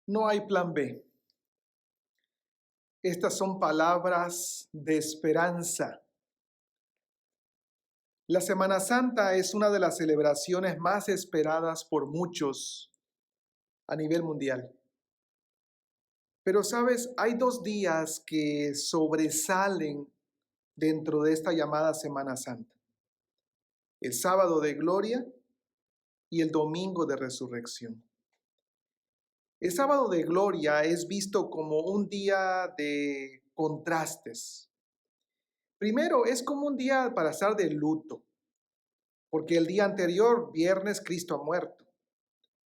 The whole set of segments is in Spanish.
No hay plan B. Estas son palabras de esperanza. La Semana Santa es una de las celebraciones más esperadas por muchos a nivel mundial. Pero sabes, hay dos días que sobresalen dentro de esta llamada Semana Santa. El sábado de gloria y el domingo de resurrección. El sábado de gloria es visto como un día de contrastes. Primero, es como un día para estar de luto, porque el día anterior, viernes, Cristo ha muerto.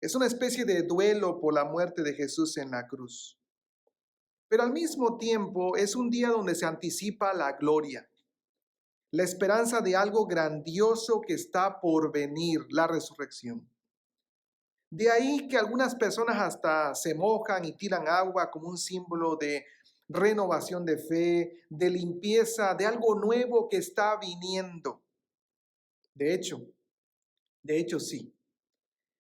Es una especie de duelo por la muerte de Jesús en la cruz. Pero al mismo tiempo es un día donde se anticipa la gloria, la esperanza de algo grandioso que está por venir, la resurrección. De ahí que algunas personas hasta se mojan y tiran agua como un símbolo de renovación de fe, de limpieza, de algo nuevo que está viniendo. De hecho, sí.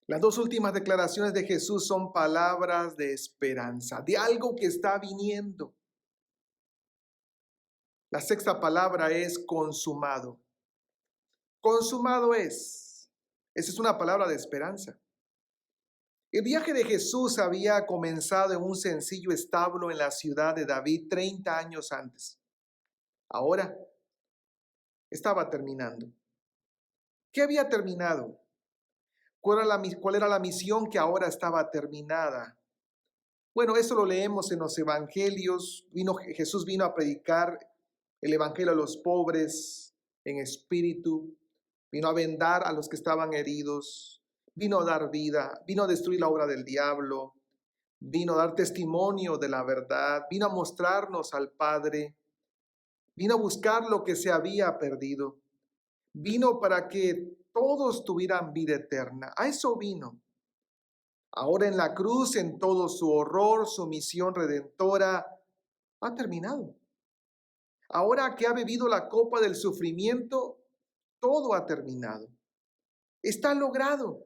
Las dos últimas declaraciones de Jesús son palabras de esperanza, de algo que está viniendo. La sexta palabra es consumado. Consumado es. Esa es una palabra de esperanza. El viaje de Jesús había comenzado en un sencillo establo en la ciudad de David 30 años antes. Ahora estaba terminando. ¿Qué había terminado? ¿Cuál era la misión que ahora estaba terminada? Bueno, eso lo leemos en los evangelios. Jesús vino a predicar el evangelio a los pobres en espíritu. Vino a vendar a los que estaban heridos. Vino a dar vida. Vino a destruir la obra del diablo. Vino a dar testimonio de la verdad. Vino a mostrarnos al Padre. Vino a buscar lo que se había perdido. Vino para que todos tuvieran vida eterna. A eso vino. Ahora en la cruz, en todo su horror, su misión redentora ha terminado. Ahora que ha bebido la copa del sufrimiento, todo ha terminado. Está logrado.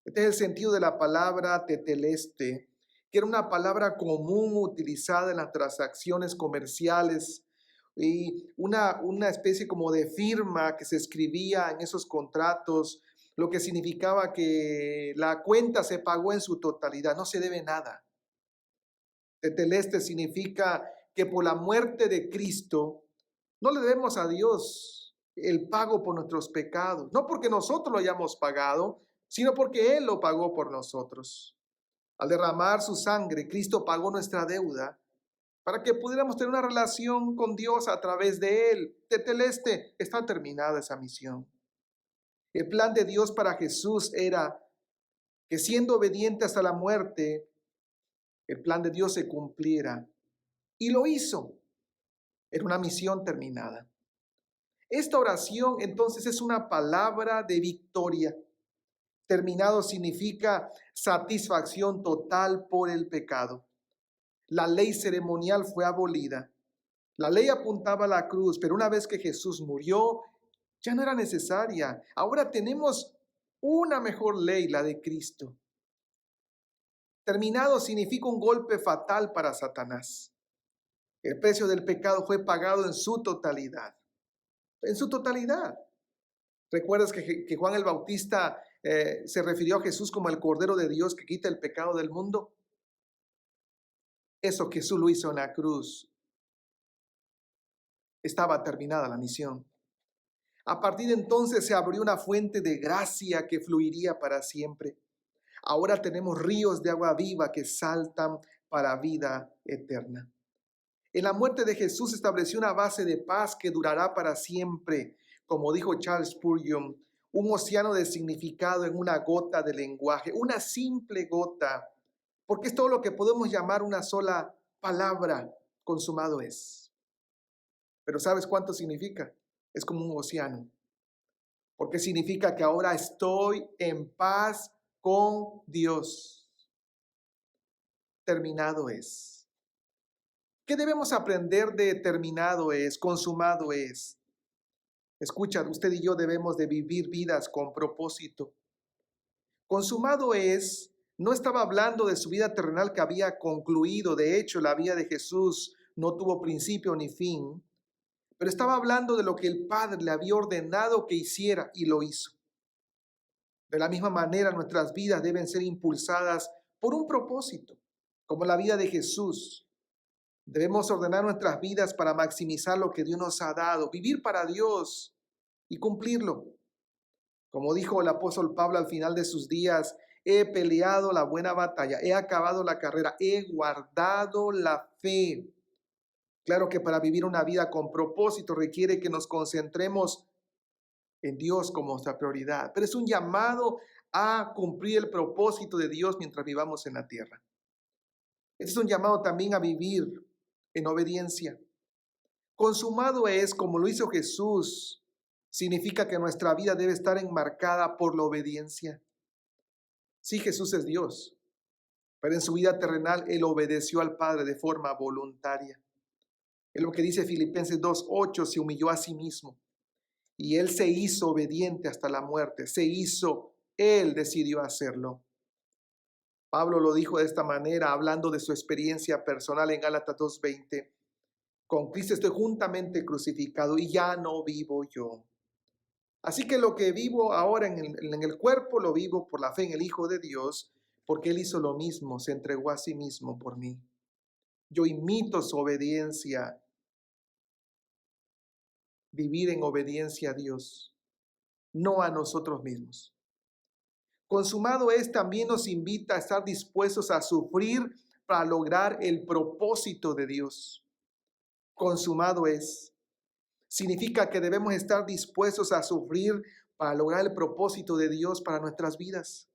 Este es el sentido de la palabra teteleste, que era una palabra común utilizada en las transacciones comerciales y una especie como de firma que se escribía en esos contratos, lo que significaba que la cuenta se pagó en su totalidad, no se debe nada. Teteleste significa que por la muerte de Cristo no le debemos a Dios el pago por nuestros pecados, no porque nosotros lo hayamos pagado, sino porque Él lo pagó por nosotros. Al derramar su sangre, Cristo pagó nuestra deuda para que pudiéramos tener una relación con Dios a través de Él. Teteleste, está terminada esa misión. El plan de Dios para Jesús era que siendo obediente hasta la muerte, el plan de Dios se cumpliera. Y lo hizo. Era una misión terminada. Esta oración entonces es una palabra de victoria. Terminado significa satisfacción total por el pecado. La ley ceremonial fue abolida. La ley apuntaba a la cruz, pero una vez que Jesús murió, ya no era necesaria. Ahora tenemos una mejor ley, la de Cristo. Terminado significa un golpe fatal para Satanás. El precio del pecado fue pagado en su totalidad. En su totalidad. ¿Recuerdas que Juan el Bautista se refirió a Jesús como el Cordero de Dios que quita el pecado del mundo? Eso Jesús lo hizo en la cruz. Estaba terminada la misión. A partir de entonces se abrió una fuente de gracia que fluiría para siempre. Ahora tenemos ríos de agua viva que saltan para vida eterna. En la muerte de Jesús se estableció una base de paz que durará para siempre. Como dijo Charles Spurgeon, un océano de significado en una gota de lenguaje, una simple gota, porque es todo lo que podemos llamar una sola palabra: consumado es. Pero ¿sabes cuánto significa? Es como un océano, porque significa que ahora estoy en paz con Dios. Terminado es. ¿Qué debemos aprender de terminado es, consumado es? Escucha, usted y yo debemos de vivir vidas con propósito. Consumado es No estaba hablando de su vida terrenal que había concluido. De hecho, la vida de Jesús no tuvo principio ni fin, pero estaba hablando de lo que el Padre le había ordenado que hiciera y lo hizo. De la misma manera, nuestras vidas deben ser impulsadas por un propósito, como la vida de Jesús. Debemos ordenar nuestras vidas para maximizar lo que Dios nos ha dado, vivir para Dios y cumplirlo. Como dijo el apóstol Pablo al final de sus días, he peleado la buena batalla, he acabado la carrera, he guardado la fe. Claro que para vivir una vida con propósito requiere que nos concentremos en Dios como nuestra prioridad, pero es un llamado a cumplir el propósito de Dios mientras vivamos en la tierra. Este es un llamado también a vivir en obediencia. Consumado es, como lo hizo Jesús, significa que nuestra vida debe estar enmarcada por la obediencia. Sí, Jesús es Dios, pero en su vida terrenal Él obedeció al Padre de forma voluntaria. Es lo que dice Filipenses 2:8, se humilló a sí mismo y Él se hizo obediente hasta la muerte. Él decidió hacerlo. Pablo lo dijo de esta manera, hablando de su experiencia personal en Gálatas 2:20. Con Cristo estoy juntamente crucificado y ya no vivo yo. Así que lo que vivo ahora en el cuerpo lo vivo por la fe en el Hijo de Dios, porque Él hizo lo mismo, se entregó a sí mismo por mí. Yo imito su obediencia, vivir en obediencia a Dios, no a nosotros mismos. Consumado es, también nos invita a estar dispuestos a sufrir para lograr el propósito de Dios. Consumado es. Significa que debemos estar dispuestos a sufrir para lograr el propósito de Dios para nuestras vidas.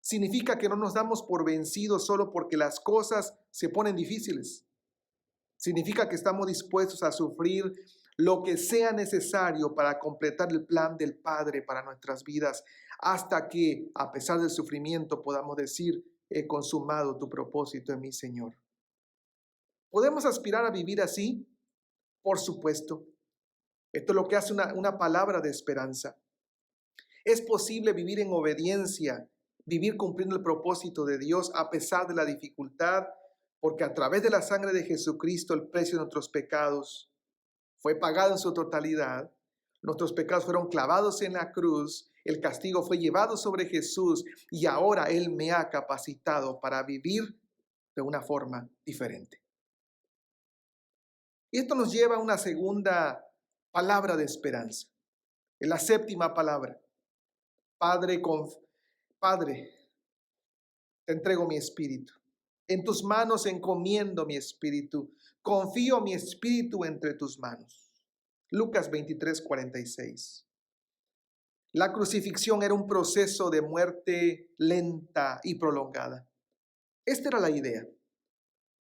Significa que no nos damos por vencidos solo porque las cosas se ponen difíciles. Significa que estamos dispuestos a sufrir lo que sea necesario para completar el plan del Padre para nuestras vidas, hasta que, a pesar del sufrimiento, podamos decir, he consumado tu propósito en mi Señor. ¿Podemos aspirar a vivir así? Por supuesto. Esto es lo que hace una palabra de esperanza. Es posible vivir en obediencia, vivir cumpliendo el propósito de Dios a pesar de la dificultad, porque a través de la sangre de Jesucristo el precio de nuestros pecados fue pagado en su totalidad. Nuestros pecados fueron clavados en la cruz, el castigo fue llevado sobre Jesús y ahora Él me ha capacitado para vivir de una forma diferente. Y esto nos lleva a una segunda palabra de esperanza. Es la séptima palabra. Padre, te entrego mi espíritu. En tus manos encomiendo mi espíritu. Confío mi espíritu entre tus manos. Lucas 23:46. La crucifixión era un proceso de muerte lenta y prolongada. Esta era la idea.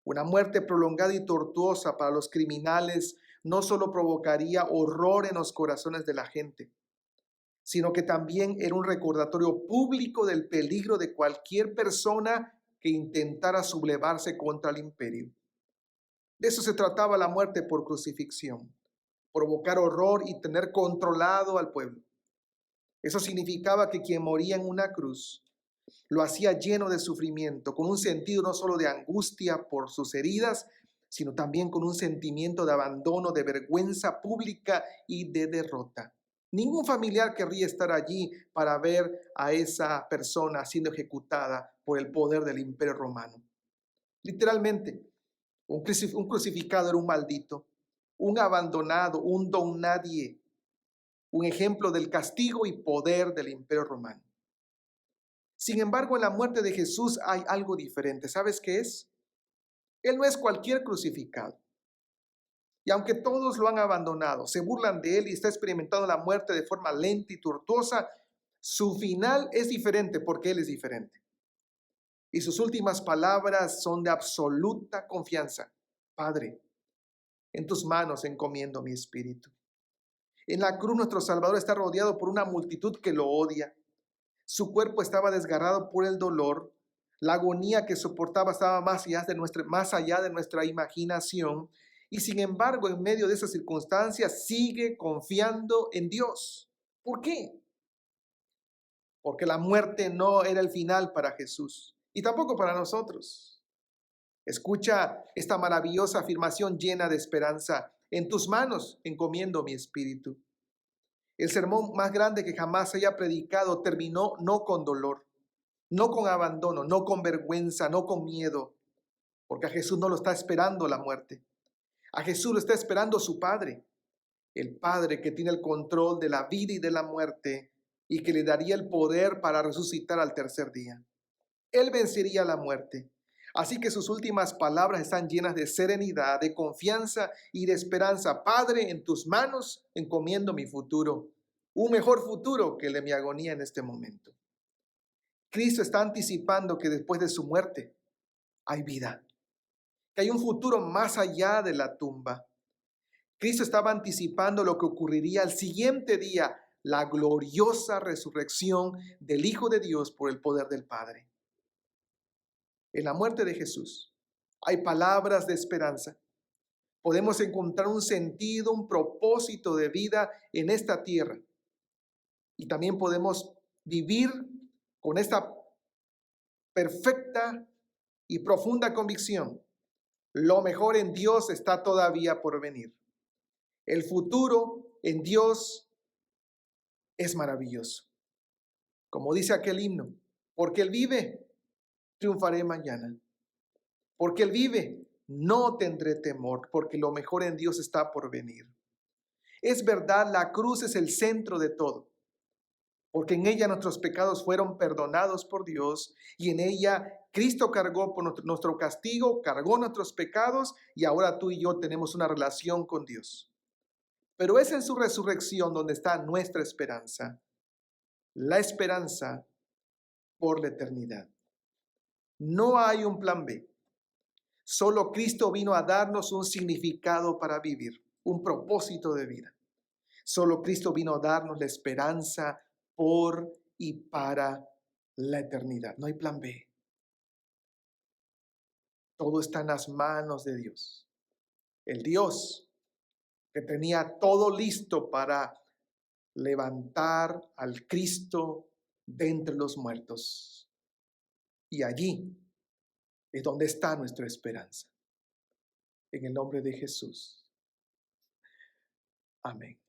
Una muerte prolongada y tortuosa para los criminales no solo provocaría horror en los corazones de la gente, sino que también era un recordatorio público del peligro de cualquier persona que intentara sublevarse contra el imperio. De eso se trataba la muerte por crucifixión, provocar horror y tener controlado al pueblo. Eso significaba que quien moría en una cruz lo hacía lleno de sufrimiento, con un sentido no solo de angustia por sus heridas, sino también con un sentimiento de abandono, de vergüenza pública y de derrota. Ningún familiar querría estar allí para ver a esa persona siendo ejecutada por el poder del Imperio Romano. Literalmente, un crucificado era un maldito, un abandonado, un don nadie, un ejemplo del castigo y poder del Imperio Romano. Sin embargo, en la muerte de Jesús hay algo diferente. ¿Sabes qué es? Él no es cualquier crucificado. Y aunque todos lo han abandonado, se burlan de él y está experimentando la muerte de forma lenta y tortuosa, su final es diferente porque él es diferente. Y sus últimas palabras son de absoluta confianza. Padre, en tus manos encomiendo mi espíritu. En la cruz nuestro Salvador está rodeado por una multitud que lo odia. Su cuerpo estaba desgarrado por el dolor. La agonía que soportaba estaba más allá de nuestra imaginación. Y sin embargo, en medio de esas circunstancias, sigue confiando en Dios. ¿Por qué? porque la muerte no era el final para Jesús y tampoco para nosotros. Escucha esta maravillosa afirmación llena de esperanza. En tus manos encomiendo mi espíritu. El sermón más grande que jamás haya predicado terminó no con dolor, no con abandono, no con vergüenza, no con miedo, porque a Jesús no lo está esperando la muerte. A Jesús lo está esperando su Padre, el Padre que tiene el control de la vida y de la muerte y que le daría el poder para resucitar al tercer día. Él vencería la muerte. Así que sus últimas palabras están llenas de serenidad, de confianza y de esperanza. Padre, en tus manos encomiendo mi futuro, un mejor futuro que el de mi agonía en este momento. Cristo está anticipando que después de su muerte hay vida, que hay un futuro más allá de la tumba. Cristo estaba anticipando lo que ocurriría al siguiente día, la gloriosa resurrección del Hijo de Dios por el poder del Padre. En la muerte de Jesús hay palabras de esperanza. Podemos encontrar un sentido, un propósito de vida en esta tierra. Y también podemos vivir con esta perfecta y profunda convicción. Lo mejor en Dios está todavía por venir. El futuro en Dios es maravilloso. Como dice aquel himno, porque Él vive, triunfaré mañana. Porque Él vive, no tendré temor, porque lo mejor en Dios está por venir. Es verdad, la cruz es el centro de todo, porque en ella nuestros pecados fueron perdonados por Dios y en ella Cristo cargó por nuestro castigo, cargó nuestros pecados y ahora tú y yo tenemos una relación con Dios. Pero es en su resurrección donde está nuestra esperanza, la esperanza por la eternidad. No hay un plan B. Solo Cristo vino a darnos un significado para vivir, un propósito de vida. Solo Cristo vino a darnos la esperanza por y para la eternidad. No hay plan B. Todo está en las manos de Dios. El Dios que tenía todo listo para levantar al Cristo de entre los muertos. Y allí es donde está nuestra esperanza. En el nombre de Jesús. Amén.